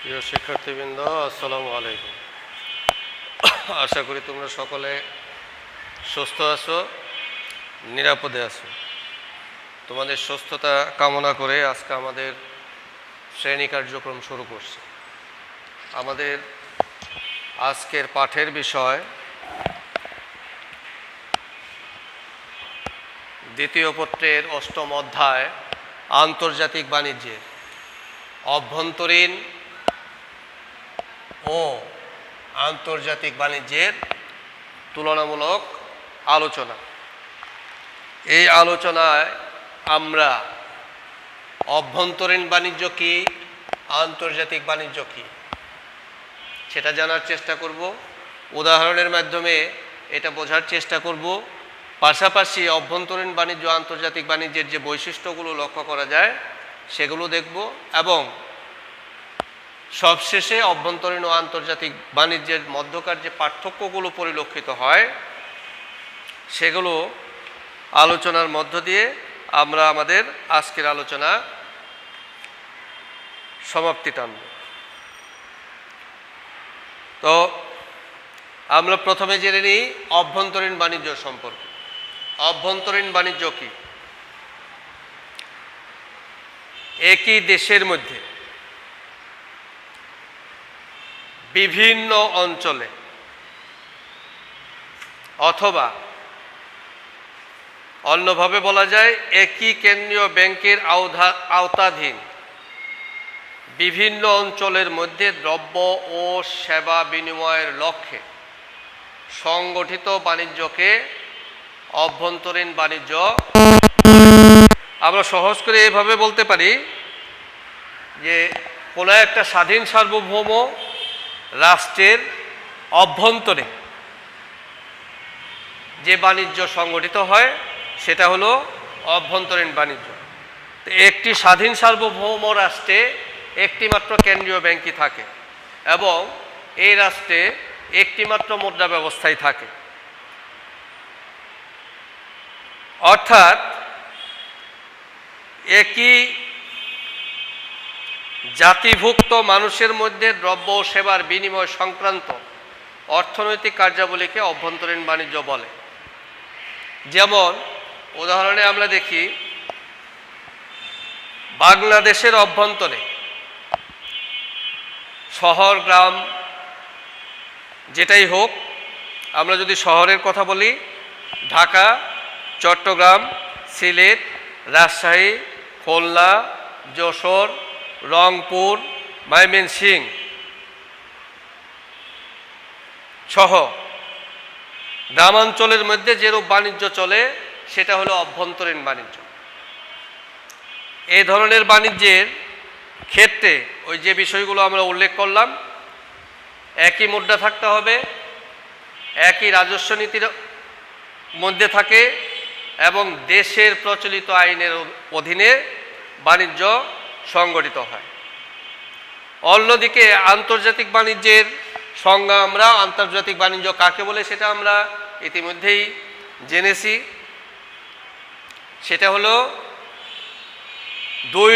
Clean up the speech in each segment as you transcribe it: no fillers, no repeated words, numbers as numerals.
প্রিয় শিক্ষার্থীবৃন্দ, আসসালামু আলাইকুম। আশা করি তোমরা সকলে সুস্থ আছো, নিরাপদে আছো। তোমাদের সুস্থতা কামনা করে আজকে আমাদের শ্রেণী কার্যক্রম শুরু করছি। আমাদের আজকের পাঠের বিষয় দ্বিতীয় পত্রের ৮ম অধ্যায় আন্তর্জাতিক বাণিজ্যের অভ্যন্তরীণ ও আন্তর্জাতিক বাণিজ্যের তুলনামূলক আলোচনা। এই আলোচনায় আমরা অভ্যন্তরীণ বাণিজ্য কী, আন্তর্জাতিক বাণিজ্য কী সেটা জানার চেষ্টা করব, উদাহরণের মাধ্যমে এটা বোঝার চেষ্টা করব। পাশাপাশি অভ্যন্তরীণ বাণিজ্য আন্তর্জাতিক বাণিজ্যের যে বৈশিষ্ট্যগুলো লক্ষ্য করা যায় সেগুলো দেখব, এবং সবশেষে অভ্যন্তরীণ ও আন্তর্জাতিক বাণিজ্যের মধ্যকার যে পার্থক্যগুলো পরিলক্ষিত হয় সেগুলো আলোচনার মধ্য দিয়ে আমরা আমাদের আজকের আলোচনা সমাপ্তি টানব। তো আমরা প্রথমে জেনে নিই অভ্যন্তরীণ বাণিজ্য সম্পর্কে। অভ্যন্তরীণ বাণিজ্য কি? একই দেশের মধ্যে বিভিন্ন অঞ্চলে অথবা অন্যভাবে বলা যায় একই কেন্দ্রীয় ব্যাংকের আওতাধীন বিভিন্ন অঞ্চলের মধ্যে দ্রব্য ও সেবা বিনিময়ের লক্ষ্যে সংগঠিত বাণিজ্যকে অভ্যন্তরীণ বাণিজ্য। আমরা সহজ করে এভাবে বলতে পারি যে কোনো একটা স্বাধীন সার্বভৌম রাষ্ট্রের অভ্যন্তরে যে বাণিজ্য সংগঠিত হয় সেটা হলো অভ্যন্তরীণ বাণিজ্য। তো একটি স্বাধীন সার্বভৌম রাষ্ট্রে একটিমাত্র কেন্দ্রীয় ব্যাংকই থাকে এবং এই রাষ্ট্রে একটিমাত্র মুদ্রা ব্যবস্থাই থাকে। অর্থাৎ একই জাতিভুক্ত মানুষের মধ্যে দ্রব্য ও সেবার বিনিময় সংক্রান্ত অর্থনৈতিক কার্যাবলীকে অভ্যন্তরীণ বাণিজ্য বলে। যেমন উদাহরণে আমরা দেখি বাংলাদেশের অভ্যন্তরে শহর গ্রাম যেটাই হোক, আমরা যদি শহরের কথা বলি ঢাকা, চট্টগ্রাম, সিলেট, রাজশাহী, খুলনা, যশোর, রংপুর, ময়মনসিংহ সহ গ্রামাঞ্চলের মধ্যে যেরূপ বাণিজ্য চলে সেটা হলো অভ্যন্তরীণ বাণিজ্য। এই ধরনের বাণিজ্যের ক্ষেত্রে ওই যে বিষয়গুলো আমরা উল্লেখ করলাম, একই মুদ্রা থাকতে হবে, একই রাজস্ব নীতির মধ্যে থাকে এবং দেশের প্রচলিত আইনের অধীনে বাণিজ্য সংগঠিত হয়। অন্যদিকে আন্তর্জাতিক বাণিজ্যের সংজ্ঞা আমরা, আন্তর্জাতিক বাণিজ্য কাকে বলে সেটা আমরা ইতিমধ্যেই জেনেছি। সেটা হলো দুই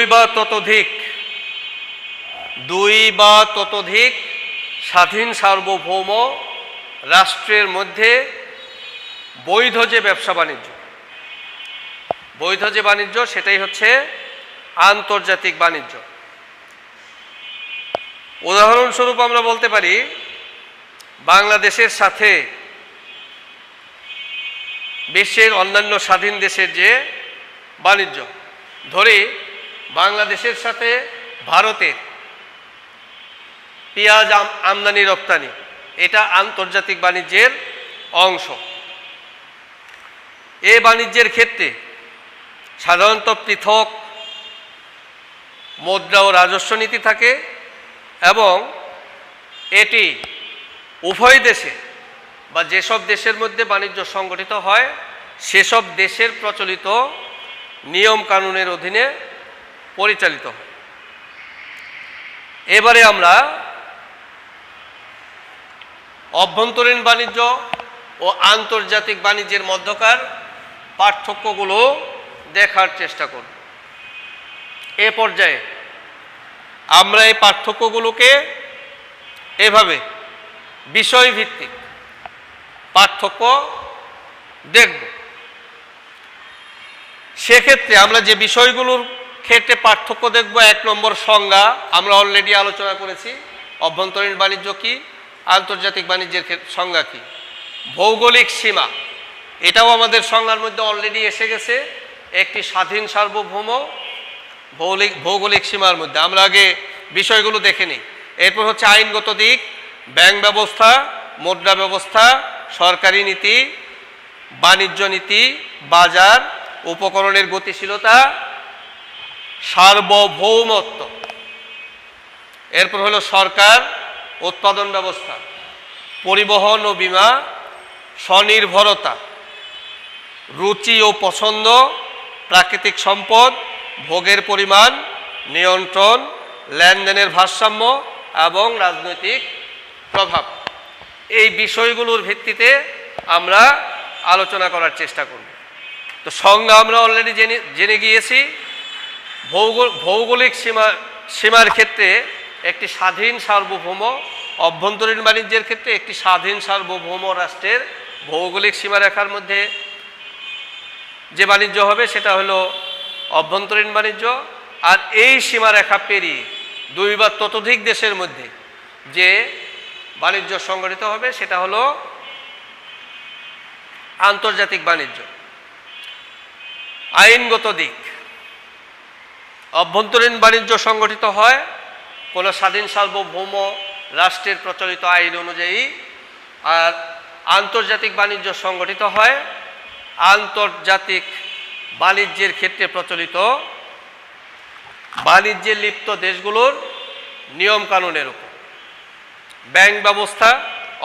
বা ততোধিক স্বাধীন সার্বভৌম রাষ্ট্রের মধ্যে বৈধ যে ব্যবসা বাণিজ্য, বৈধ যে বাণিজ্য সেটাই হচ্ছে আন্তর্জাতিক বাণিজ্য। উদাহরণস্বরূপ আমরা বলতে পারি বাংলাদেশের সাথে বিশ্বের অন্যান্য স্বাধীন দেশের যে বাণিজ্য, ধরি বাংলাদেশের সাথে ভারতের পেঁয়াজ আমদানি রপ্তানি, এটা আন্তর্জাতিক বাণিজ্যের অংশ। এই বাণিজ্যের ক্ষেত্রে সাধারণত পৃথক মুদ্রা ও রাজস্ব নীতি থাকে এবং এটি উভয় দেশে বা যেসব দেশের মধ্যে বাণিজ্য সংগঠিত হয় সেসব দেশের প্রচলিত নিয়ম কানুনের অধীনে পরিচালিত হয়। এবারে আমরা অভ্যন্তরীণ বাণিজ্য ও আন্তর্জাতিক বাণিজ্যের মধ্যকার পার্থক্যগুলো দেখার চেষ্টা করব। এ পর্যায়ে আমরা এই পার্থক্যগুলোকে এভাবে বিষয়ভিত্তিক পার্থক্য দেখব। সেক্ষেত্রে আমরা যে বিষয়গুলোর ক্ষেত্রে পার্থক্য দেখব, 1 নম্বর সংজ্ঞা আমরা অলরেডি আলোচনা করেছি। অভ্যন্তরীণ বাণিজ্য কি, আন্তর্জাতিক বাণিজ্যের সংজ্ঞা কি। ভৌগোলিক সীমা, এটাও আমাদের সংজ্ঞার মধ্যে অলরেডি এসে গেছে, একটি স্বাধীন সার্বভৌম ভৌগোলিক সীমার মধ্যে। আমরা আগে বিষয়গুলো দেখে নিই। এরপর হচ্ছে আইনগত দিক, ব্যাংক ব্যবস্থা, মুদ্রা ব্যবস্থা, সরকারি নীতি, বাণিজ্য নীতি, বাজার, উপকরণের গতিশীলতা, সার্বভৌমত্ব। এরপর হলো সরকার, উৎপাদন ব্যবস্থা, পরিবহন ও বীমা, স্বনির্ভরতা, রুচি ও পছন্দ, প্রাকৃতিক সম্পদ, ভোগের পরিমাণ, নিয়ন্ত্রণ, লেনদেনের ভারসাম্য এবং রাজনৈতিক প্রভাব। এই বিষয়গুলোর ভিত্তিতে আমরা আলোচনা করার চেষ্টা করব। তো সংজ্ঞা আমরা অলরেডি জেনে গিয়েছি। ভৌগোলিক সীমার ক্ষেত্রে একটি স্বাধীন সার্বভৌম, অভ্যন্তরীণ বাণিজ্যের ক্ষেত্রে একটি স্বাধীন সার্বভৌম রাষ্ট্রের ভৌগোলিক সীমারেখার মধ্যে যে বাণিজ্য হবে সেটা হলো অভ্যন্তরীণ বাণিজ্য। আর এই সীমারেখা পেরিয়ে 2 বা ততোধিক দেশের মধ্যে যে বাণিজ্য সংগঠিত হবে সেটা হলো আন্তর্জাতিক বাণিজ্য। আইনগত দিক, অভ্যন্তরীণ বাণিজ্য সংগঠিত হয় কোনো স্বাধীন সার্বভৌম রাষ্ট্রের প্রচলিত আইন অনুযায়ী, আর আন্তর্জাতিক বাণিজ্য সংগঠিত হয় আন্তর্জাতিক বাণিজ্যের ক্ষেত্রে প্রচলিত বাণিজ্যে লিপ্ত দেশগুলোর নিয়ম কানুনের উপর। ব্যাংক ব্যবস্থা,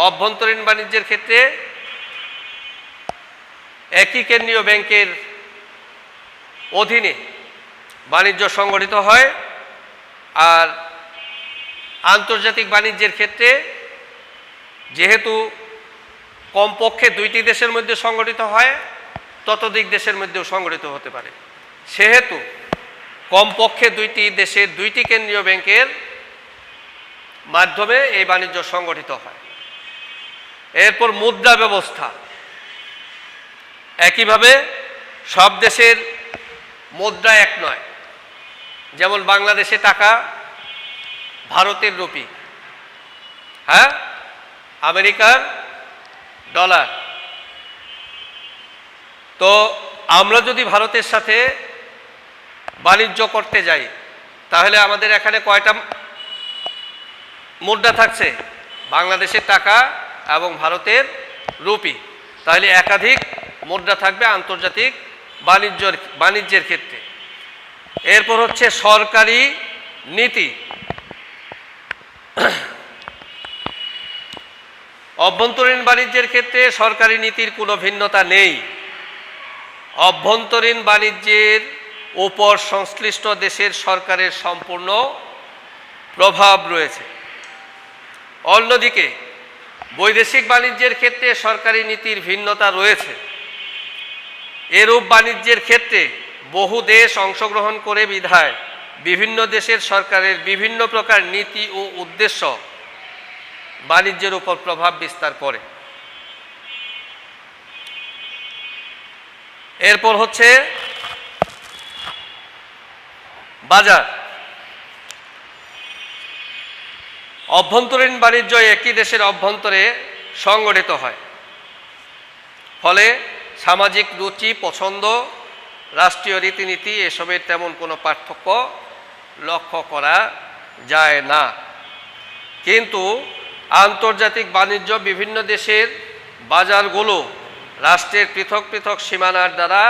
অভ্যন্তরীণ বাণিজ্যের ক্ষেত্রে একই কেন্দ্রীয় ব্যাংকের অধীনে বাণিজ্য সংগঠিত হয়, আর আন্তর্জাতিক বাণিজ্যের ক্ষেত্রে যেহেতু কমপক্ষে 2টি দেশের মধ্যে সংগঠিত হয়, ততোধিক দেশের মধ্যেও সংগঠিত হতে পারে, সেহেতু কমপক্ষে 2টি দেশের 2টি কেন্দ্রীয় ব্যাংকের মাধ্যমে এই বাণিজ্য সংগঠিত হয়। এরপর মুদ্রা ব্যবস্থা, একইভাবে সব দেশের মুদ্রা এক নয়। যেমন বাংলাদেশে টাকা, ভারতের রুপি, হ্যাঁ, আমেরিকার ডলার। তো আমরা যদি ভারতের সাথে বাণিজ্য করতে যাই তাহলে আমাদের এখানে কয়টা মুদ্রা থাকছে? বাংলাদেশের টাকা এবং ভারতের রুপি। তাহলে একাধিক মুদ্রা থাকবে আন্তর্জাতিক বাণিজ্যের ক্ষেত্রে। এরপর হচ্ছে সরকারি নীতি। অভ্যন্তরীণ বাণিজ্যের ক্ষেত্রে সরকারি নীতির কোনো ভিন্নতা নেই। অভ্যন্তরীণ বাণিজ্যের উপর সংশ্লিষ্ট দেশের সরকারের সম্পূর্ণ প্রভাব রয়েছে। অন্যদিকে বৈদেশিক বাণিজ্যের ক্ষেত্রে সরকারি নীতির ভিন্নতা রয়েছে। এরূপ বাণিজ্যের ক্ষেত্রে বহু দেশ অংশগ্রহণ করে বিধায় বিভিন্ন দেশের সরকারের বিভিন্ন প্রকার নীতি ও উদ্দেশ্য বাণিজ্যের উপর প্রভাব বিস্তার করে। এরপর হচ্ছে বাজার। অভ্যন্তরীণ বাণিজ্য একই দেশের অভ্যন্তরে সংগঠিত হয়, ফলে সামাজিক রুচি, পছন্দ, রাষ্ট্রীয় রীতিনীতি এসবের তেমন কোনো পার্থক্য লক্ষ্য করা যায় না। কিন্তু আন্তর্জাতিক বাণিজ্য বিভিন্ন দেশের বাজারগুলো রাষ্ট্রের পৃথক পৃথক সীমানার দ্বারা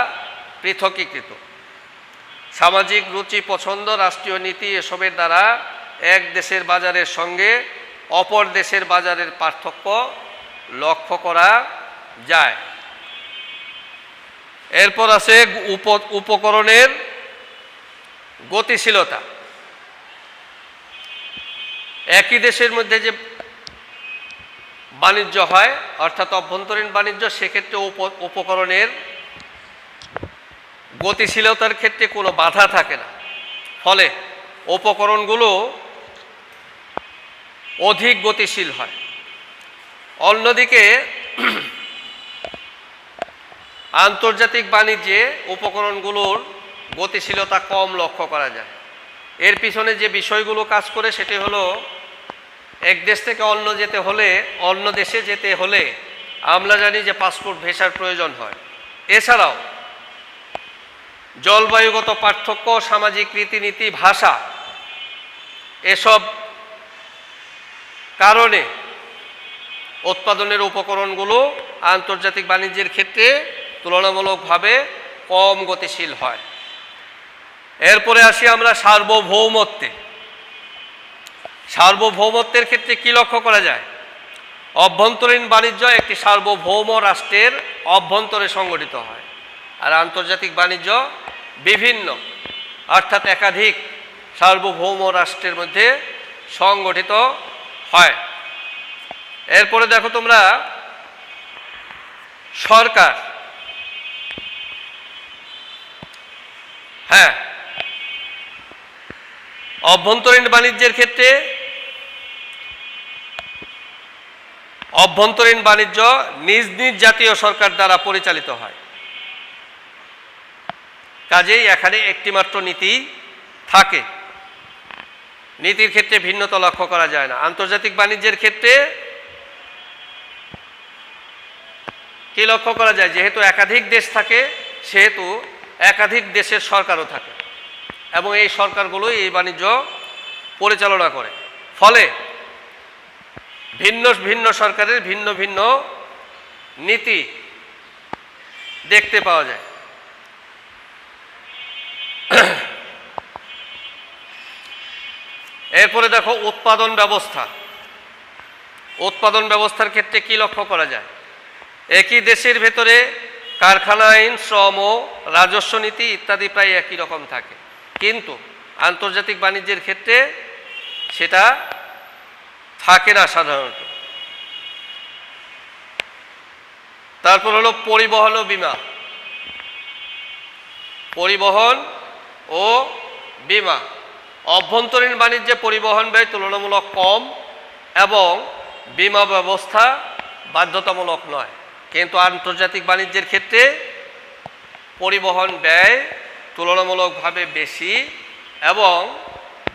পৃথকীকৃত। সামাজিক রুচি, পছন্দ, রাষ্ট্রীয় নীতি এসবের দ্বারা এক দেশের বাজারের সঙ্গে অপর দেশের বাজারের পার্থক্য লক্ষ্য করা যায়। এরপর আছে উপকরণের গতিশীলতা। একই দেশের মধ্যে যে বাণিজ্য হয় অর্থাৎ অভ্যন্তরীণ বাণিজ্য, সেক্ষেত্রে উপকরণের গতিশীলতার ক্ষেত্রে কোনো বাধা থাকে না, ফলে উপকরণগুলো অধিক গতিশীল হয়। অন্যদিকে আন্তর্জাতিক বাণিজ্যে উপকরণগুলোর গতিশীলতা কম লক্ষ্য করা যায়। এর পিছনে যে বিষয়গুলো কাজ করে সেটি হলো, এক দেশ থেকে অন্য দেশে যেতে হলে আমরা জানি যে পাসপোর্ট ভিসার প্রয়োজন হয়। এছাড়াও জলবায়ুগত পার্থক্য, সামাজিক রীতিনীতি, ভাষা, এসব কারণে উৎপাদনের উপকরণগুলো আন্তর্জাতিক বাণিজ্যের ক্ষেত্রে তুলনামূলকভাবে কম গতিশীল হয়। এরপরে আসি আমরা সার্বভৌমত্বে। সার্বভৌমত্বের ক্ষেত্রে কি লক্ষ্য করা যায়? অভ্যন্তরীণ বাণিজ্য একটি সার্বভৌম রাষ্ট্রের অভ্যন্তরে সংগঠিত হয়, আর আন্তর্জাতিক বাণিজ্য বিভিন্ন অর্থাৎ একাধিক সার্বভৌম রাষ্ট্রের মধ্যে সংগঠিত হয়। এরপরে দেখো তোমরা সরকার, হ্যাঁ, অভ্যন্তরীণ বাণিজ্যের ক্ষেত্রে অভ্যন্তরীণ বাণিজ্য নিজ নিজ জাতীয় সরকার দ্বারা পরিচালিত হয়। কাজেই এখানে একটি মাত্র নীতি থাকে, নীতির ক্ষেত্রে ভিন্নতা লক্ষ্য করা যায় না। আন্তর্জাতিক বাণিজ্যের ক্ষেত্রে কি লক্ষ্য করা যায়? যেহেতু একাধিক দেশ থাকে, সেহেতু একাধিক দেশের সরকারও থাকে এবং এই সরকারগুলোই এই বাণিজ্য পরিচালনা করে। ফলে ভিন্ন ভিন্ন সরকারের ভিন্ন ভিন্ন নীতি দেখতে পাওয়া যায়। এরপরে দেখো উৎপাদন ব্যবস্থা। উৎপাদন ব্যবস্থার ক্ষেত্রে কি লক্ষ্য করা যায়? একই দেশের ভেতরে কারখানা আইন, শ্রম, রাজস্ব নীতি ইত্যাদি প্রায় একই রকম থাকে, কিন্তু আন্তর্জাতিক বাণিজ্যের ক্ষেত্রে সেটা থাকে না সাধারণত। তারপর হলো পরিবহন ও বীমা। পরিবহন ও বীমা, অভ্যন্তরীণ বাণিজ্যে পরিবহন ব্যয় তুলনামূলক কম এবং বীমা ব্যবস্থা বাধ্যতামূলক নয়, কিন্তু আন্তর্জাতিক বাণিজ্যের ক্ষেত্রে পরিবহন ব্যয় তুলনামূলকভাবে বেশি এবং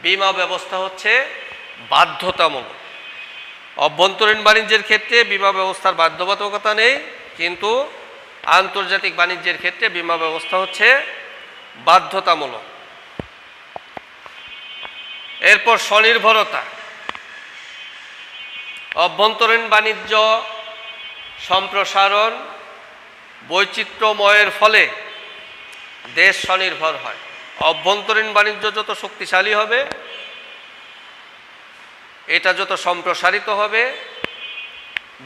বীমা ব্যবস্থা হচ্ছে বাধ্যতামূলক। অভ্যন্তরীণ বাণিজ্যের ক্ষেত্রে বীমা ব্যবস্থার বাধ্যবাধকতা নেই, কিন্তু আন্তর্জাতিক বাণিজ্যের ক্ষেত্রে বীমা ব্যবস্থা হচ্ছে বাধ্যতামূলক। এরপর স্বনির্ভরতা। অভ্যন্তরীণ বাণিজ্য সম্প্রসারণ বৈচিত্র্যময়ের ফলে দেশ স্বনির্ভর হয়। অভ্যন্তরীণ বাণিজ্য যত শক্তিশালী হবে, এটা যত সম্প্রসারিত হবে,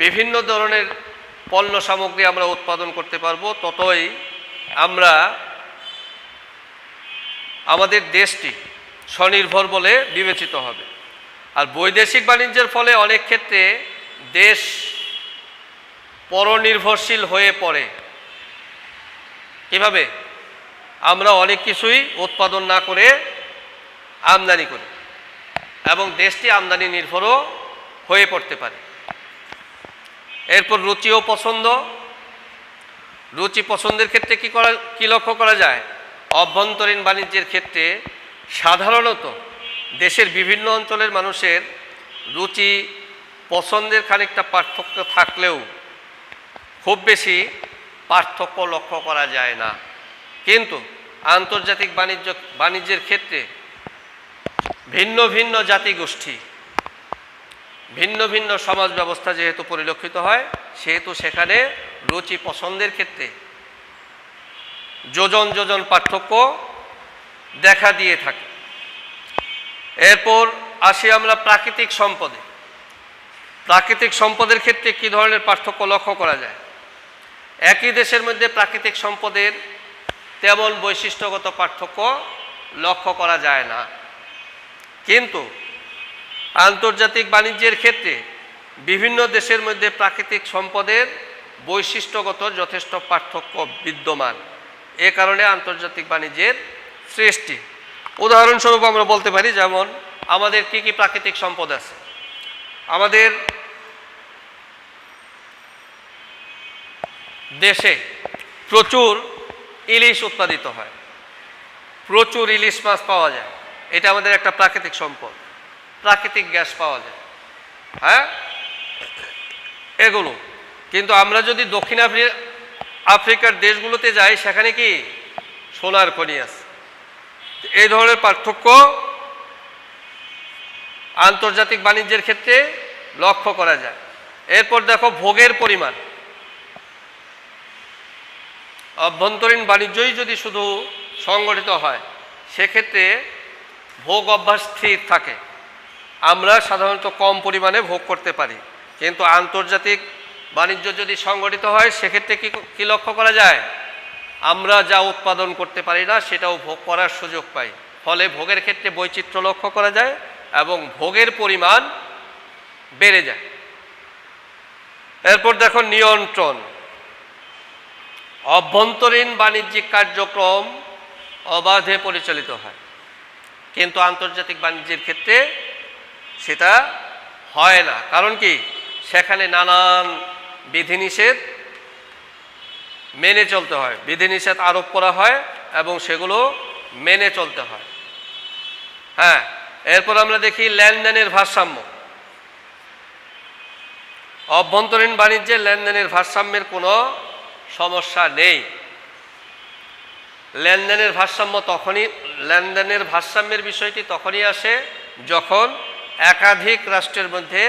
বিভিন্ন ধরনের পণ্য সামগ্রী আমরা উৎপাদন করতে পারবো, ততই আমাদের দেশটি স্বনির্ভর বলে বিবেচিত হবে। আর বৈদেশিক বাণিজ্যের ফলে অনেক ক্ষেত্রে দেশ পরনির্ভরশীল হয়ে পড়ে। কিভাবে? আমরা অনেক কিছুই উৎপাদন না করে আমদানি করি এবং দেশটি আমদানি নির্ভরও হয়ে পড়তে পারে। এরপর রুচি ও পছন্দ। রুচি পছন্দের ক্ষেত্রে কি লক্ষ্য করা যায়? অভ্যন্তরীণ বাণিজ্যের ক্ষেত্রে সাধারণত দেশের বিভিন্ন অঞ্চলের মানুষের রুচি পছন্দের খানিকটা পার্থক্য থাকলেও খুব বেশি পার্থক্য লক্ষ্য করা যায় না, কিন্তু আন্তর্জাতিক বাণিজ্যের ক্ষেত্রে ভিন্ন ভিন্ন জাতিগোষ্ঠী, ভিন্ন ভিন্ন সমাজ ব্যবস্থা যেহেতু পরিলক্ষিত হয়, সেহেতু সেখানে রুচি পছন্দের ক্ষেত্রে যোজন যোজন পার্থক্য দেখা দিয়ে থাকে। এরপর আসি আমরা প্রাকৃতিক সম্পদে। প্রাকৃতিক সম্পদের ক্ষেত্রে কি ধরনের পার্থক্য লক্ষ্য করা যায়? একই দেশের মধ্যে প্রাকৃতিক সম্পদের তেমন বৈশিষ্ট্যগত পার্থক্য লক্ষ্য করা যায় না, কিন্তু আন্তর্জাতিক বাণিজ্যের ক্ষেত্রে বিভিন্ন দেশের মধ্যে প্রাকৃতিক সম্পদের বৈশিষ্ট্যগত যথেষ্ট পার্থক্য বিদ্যমান। এ কারণে আন্তর্জাতিক বাণিজ্যের সৃষ্টি। উদাহরণস্বরূপ আমরা বলতে পারি, যেমন আমাদের কি কি প্রাকৃতিক সম্পদ আছে? আমাদের দেশে প্রচুর ইলিশ উৎপাদিত হয়, প্রচুর ইলিশ মাছ পাওয়া যায়, এটা আমাদের একটা প্রাকৃতিক সম্পদ, প্রাকৃতিক গ্যাস পাওয়া যায়, হ্যাঁ এগুলো। কিন্তু আমরা যদি দক্ষিণ আফ্রিকার দেশগুলোতে যাই, সেখানে কি সোনার খনি আছে। এই ধরনের পার্থক্য আন্তর্জাতিক বাণিজ্যের ক্ষেত্রে লক্ষ্য করা যায়। এরপর দেখো ভোগের পরিমাণ। অভ্যন্তরীণ বাণিজ্যই যদি শুধু সংগঠিত হয়, সেক্ষেত্রে ভোগ অভ্যাস স্থির থাকে, আমরা সাধারণত কম পরিমাণে ভোগ করতে পারি। কিন্তু আন্তর্জাতিক বাণিজ্য যদি সংগঠিত হয়, সেক্ষেত্রে কি লক্ষ্য করা যায়, আমরা যা উৎপাদন করতে পারি না সেটাও ভোগ করার সুযোগ পাই। ফলে ভোগের ক্ষেত্রে বৈচিত্র্য লক্ষ্য করা যায় এবং ভোগের পরিমাণ বেড়ে যায়। এরপর দেখো নিয়ন্ত্রণ। অভ্যন্তরীণ বাণিজ্যিক কার্যক্রম অবাধে পরিচালিত হয়, কিন্তু আন্তর্জাতিক বাণিজ্যের ক্ষেত্রে সেটা হয় না। কারণ কি, সেখানে নানান বিধিনিষেধ মেনে চলতে হয়, বিধিনিষেধ আরোপ করা হয় এবং সেগুলো মেনে চলতে হয়। হ্যাঁ, এরপর আমরা দেখি লেনদেনের ভারসাম্য। অভ্যন্তরীণ বাণিজ্যে লেনদেনের ভারসাম্যের কোনো সমস্যা নেই। লেনদেনের ভারসাম্যের বিষয়টি তখনই আসে যখন একাধিক রাষ্ট্রের মধ্যে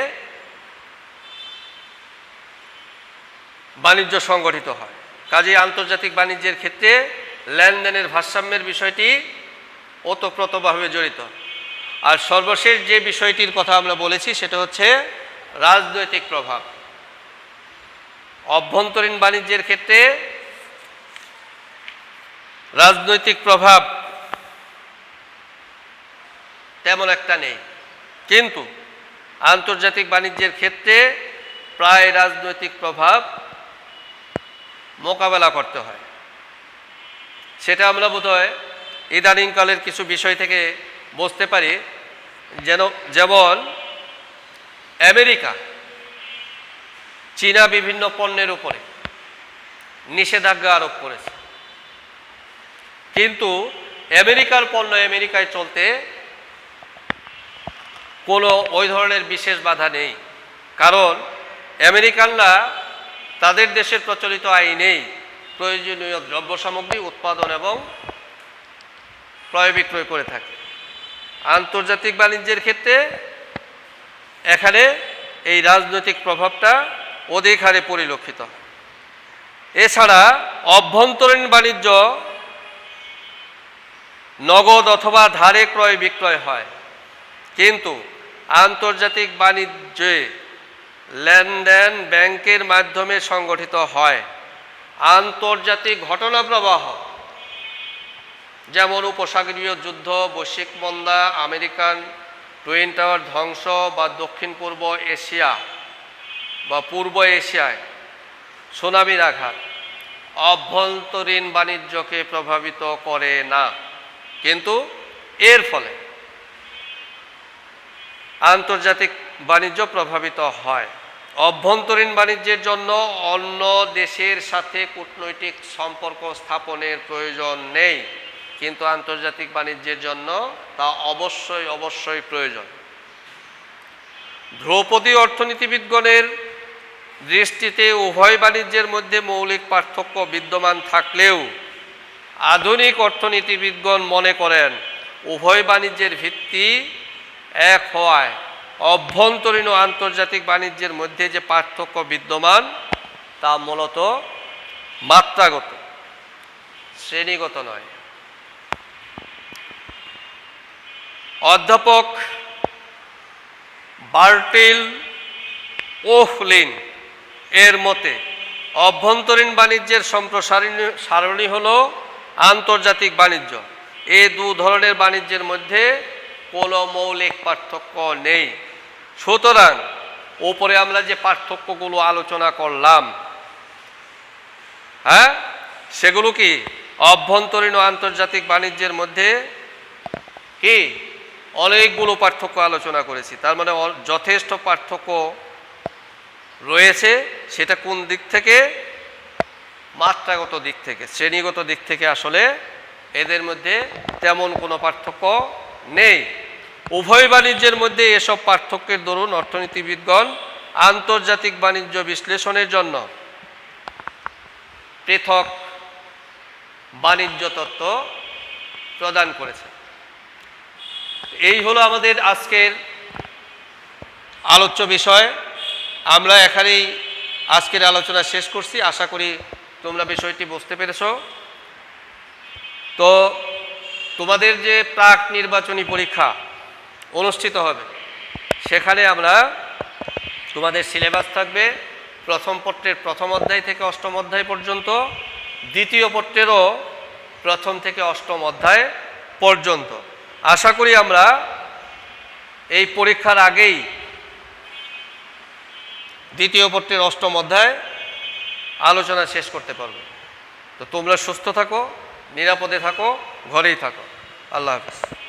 বাণিজ্য সংগঠিত হয়। কাজেই আন্তর্জাতিক বাণিজ্যের ক্ষেত্রে লেনদেনের ভারসাম্যের বিষয়টি ওতপ্রোতভাবে জড়িত। আর সর্বশেষ যে বিষয়টির কথা আমরা বলেছি সেটা হচ্ছে রাজনৈতিক প্রভাব। অভ্যন্তরীণ বাণিজ্যের ক্ষেত্রে রাজনৈতিক প্রভাব তেমন একটা নেই, কিন্তু আন্তর্জাতিক বাণিজ্যের ক্ষেত্রে প্রায় রাজনৈতিক প্রভাব মোকাবেলা করতে হয়। সেটা আমরা বোধহয় ইদানিংকালের কিছু বিষয় থেকে বুঝতে পারি। যেমন আমেরিকা চীনা বিভিন্ন পণ্যের উপরে নিষেধাজ্ঞা আরোপ করেছে, কিন্তু আমেরিকার পণ্য আমেরিকায় চলতে কোনো ওই ধরনের বিশেষ বাধা নেই। কারণ আমেরিকানরা তাদের দেশের প্রচলিত আইনেই প্রয়োজনীয় দ্রব্য সামগ্রী উৎপাদন এবং ক্রয় বিক্রয় করে থাকে। আন্তর্জাতিক বাণিজ্যের ক্ষেত্রে এখানে এই রাজনৈতিক প্রভাবটা অধিক হারে পরিলক্ষিত হয়। এছাড়া অভ্যন্তরীণ বাণিজ্য নগদ অথবা ধারে ক্রয় বিক্রয় হয়, কিন্তু আন্তর্জাতিক বাণিজ্যে লেনদেন ব্যাংকের মাধ্যমে সংগঠিত হয়। আন্তর্জাতিক ঘটনা প্রবাহ যেমন উপসাগরীয় যুদ্ধ, বৈশ্বিক মন্দা, আমেরিকান টুইন টাওয়ার ধ্বংস বা দক্ষিণ পূর্ব এশিয়া বা পূর্ব এশিয়ায় সুনামির আঘাত অভ্যন্তরীণ বাণিজ্যকে প্রভাবিত করে না, কিন্তু এর ফলে আন্তর্জাতিক বাণিজ্য প্রভাবিত হয়। অভ্যন্তরীণ বাণিজ্যের জন্য অন্য দেশের সাথে কূটনৈতিক সম্পর্ক স্থাপনের প্রয়োজন নেই, কিন্তু আন্তর্জাতিক বাণিজ্যের জন্য তা অবশ্যই প্রয়োজন। ধ্রুপদী অর্থনীতিবিদগণের দৃষ্টিতে উভয় বাণিজ্যের মধ্যে মৌলিক পার্থক্য বিদ্যমান থাকলেও আধুনিক অর্থনীতিবিদগণ মনে করেন উভয় বাণিজ্যের ভিত্তি এক হওয়ায় অভ্যন্তরীণ ও আন্তর্জাতিক বাণিজ্যের মধ্যে যে পার্থক্য বিদ্যমান তা মূলত মাত্রাগত, শ্রেণীগত নয়। অধ্যাপক বার্টিল ওফলিন এর মতে অভ্যন্তরীণ বাণিজ্যের সম্প্রসারণী হল আন্তর্জাতিক বাণিজ্য। এই দু ধরনের বাণিজ্যের মধ্যে কোনো মৌলিক পার্থক্য নেই। সুতরাং ওপরে আমরা যে পার্থক্যগুলো আলোচনা করলাম, হ্যাঁ, সেগুলো কি অভ্যন্তরীণ ও আন্তর্জাতিক বাণিজ্যের মধ্যে কি অনেকগুলো পার্থক্য আলোচনা করেছি, তার মানে যথেষ্ট পার্থক্য রয়েছে। সেটা কোন দিক থেকে? মাত্রাগত দিক থেকে, শ্রেণীগত দিক থেকে আসলে এদের মধ্যে তেমন কোনো পার্থক্য নেই। উভয় বাণিজ্যের মধ্যে এসব পার্থক্যের দরুন অর্থনীতিবিদগণ আন্তর্জাতিক বাণিজ্য বিশ্লেষণের জন্য পৃথক বাণিজ্য তত্ত্ব প্রদান করেছে। এই হলো আমাদের আজকের আলোচ্য বিষয়। আমরা এখানেই আজকের আলোচনা শেষ করছি। আশা করি তোমরা বিষয়টি বুঝতে পেরেছো। তো তোমাদের যে প্রাক নির্বাচনী পরীক্ষা অনুষ্ঠিত হবে, সেখানে আমরা তোমাদের সিলেবাস থাকবে প্রথম পত্রের প্রথম অধ্যায় থেকে অষ্টম অধ্যায় পর্যন্ত, দ্বিতীয় পত্রেরও প্রথম থেকে অষ্টম অধ্যায় পর্যন্ত। আশা করি আমরা এই পরীক্ষার আগেই দ্বিতীয় পত্রের অষ্টম অধ্যায় আলোচনা শেষ করতে পারবো। তো তোমরা সুস্থ থাকো, নিরাপদে থাকো, ঘরেই থাকো। আল্লাহ হাফেজ।